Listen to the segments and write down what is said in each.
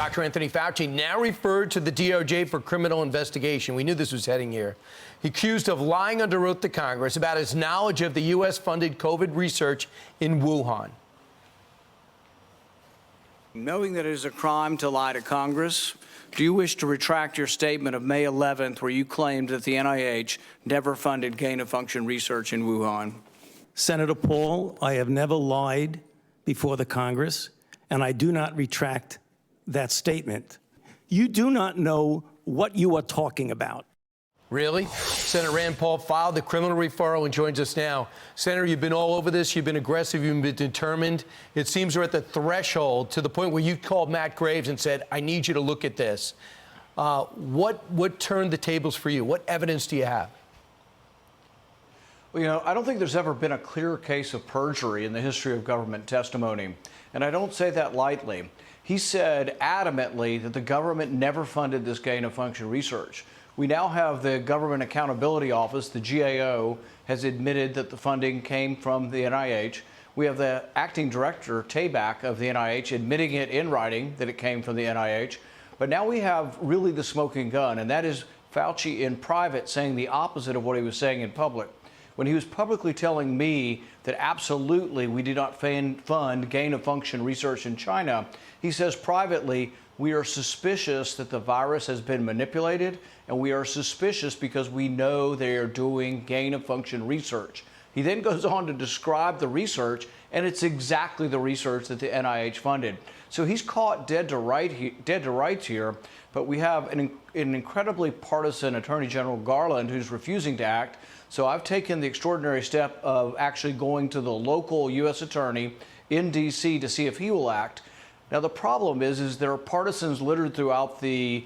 Dr. Anthony Fauci now referred to the DOJ for criminal investigation. We knew this was heading here. He accused of lying under oath to Congress about his knowledge of the U.S.-funded COVID research in Wuhan. Knowing that it is a crime to lie to Congress, do you wish to retract your statement of May 11th where you claimed that the NIH never funded gain-of-function research in Wuhan? Senator Paul, I have never lied before the Congress, and I do not retract that statement. You do not know what you are talking about. Really? Senator Rand Paul filed the criminal referral and joins us now. Senator, you've been all over this. You've been aggressive. You've been determined. It seems we're at the threshold to the point where you called Matt Graves and said, I need you to look at this. What turned the tables for you? What evidence do you have? Well, you know, I don't think there's ever been a clear case of perjury in the history of government testimony. And I don't say that lightly. He said adamantly that the government never funded this gain-of-function research. We now have the Government Accountability Office, the GAO, has admitted that the funding came from the NIH. We have the acting director, Tabak, of the NIH, admitting it in writing that it came from the NIH. But now we have really the smoking gun, and that is Fauci in private saying the opposite of what he was saying in public. When he was publicly telling me that absolutely we did not fund gain-of-function research in China, he says privately, we are suspicious that the virus has been manipulated, and we are suspicious because we know they are doing gain-of-function research. He then goes on to describe the research, and it's exactly the research that the NIH funded. So he's caught dead to rights here, but we have an incredibly partisan Attorney General Garland who's refusing to act. So I've taken the extraordinary step of actually going to the local U.S. attorney in D.C. to see if he will act. Now, the problem is there are partisans littered throughout the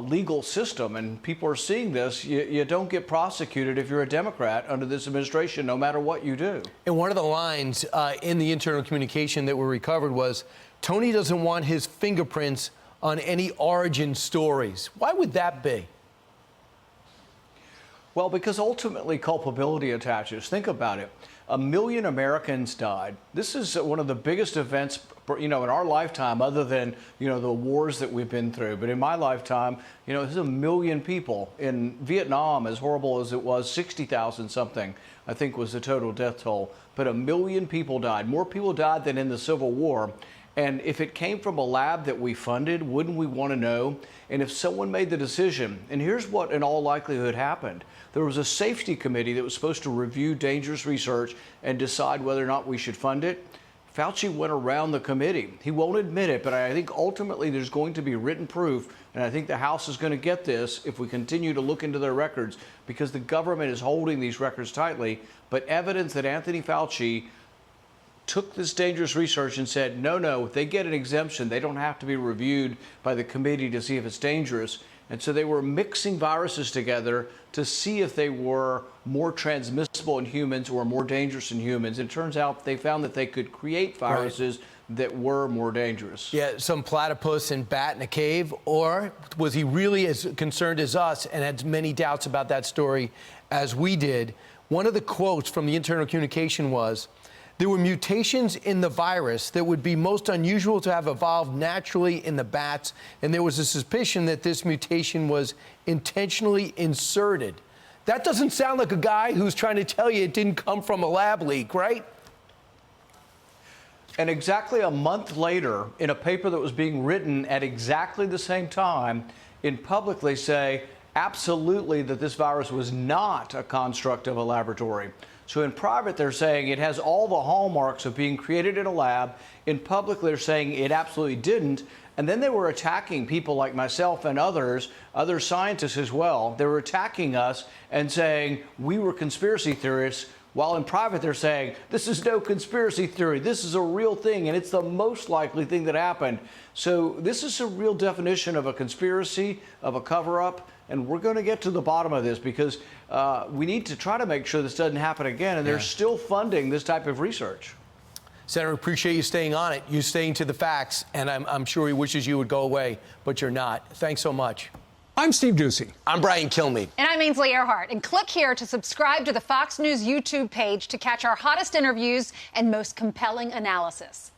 legal system, and people are seeing this. You don't get prosecuted if you're a Democrat under this administration, no matter what you do. And one of the lines in the internal communication that were recovered was, Tony doesn't want his fingerprints on any origin stories. Why would that be? Well, because ultimately culpability attaches. Think about it. 1 million Americans died. This is one of the biggest events, you know, in our lifetime, other than, you know, the wars that we've been through. But in my lifetime, you know, this is 1 million people. In Vietnam, as horrible as it was, 60,000 something, I think, was the total death toll. But 1 million people died. More people died than in the Civil War. And if it came from a lab that we funded, wouldn't we want to know? And if someone made the decision, and here's what in all likelihood happened. There was a safety committee that was supposed to review dangerous research and decide whether or not we should fund it. Fauci went around the committee. He won't admit it, but I think ultimately there's going to be written proof, and I think the House is going to get this if we continue to look into their records, because the government is holding these records tightly, but evidence that Anthony Fauci took this dangerous research and said, no, if they get an exemption, they don't have to be reviewed by the committee to see if it's dangerous. And so they were mixing viruses together to see if they were more transmissible in humans or more dangerous in humans. It turns out they found that they could create viruses that were more dangerous. Yeah, some platypus and bat in a cave? Or was he really as concerned as us and had many doubts about that story as we did? One of the quotes from the internal communication was, there were mutations in the virus that would be most unusual to have evolved naturally in the bats, and there was a suspicion that this mutation was intentionally inserted. That doesn't sound like a guy who's trying to tell you it didn't come from a lab leak, right? And exactly a month later, in a paper that was being written at exactly the same time, in public they say absolutely that this virus was not a construct of a laboratory. So in private, they're saying it has all the hallmarks of being created in a lab. In public, they're saying it absolutely didn't. And then they were attacking people like myself and others, other scientists as well. They were attacking us and saying we were conspiracy theorists, while in private they're saying this is no conspiracy theory. This is a real thing, and it's the most likely thing that happened. So this is a real definition of a conspiracy, of a cover-up. And we're going to get to the bottom of this because we need to try to make sure this doesn't happen again. And they're still funding this type of research. Senator, appreciate you staying on it, you staying to the facts. And I'm sure he wishes you would go away, but you're not. Thanks so much. I'm Steve Doocy. I'm Brian Kilmeade. And I'm Ainsley Earhart. And click here to subscribe to the Fox News YouTube page to catch our hottest interviews and most compelling analysis.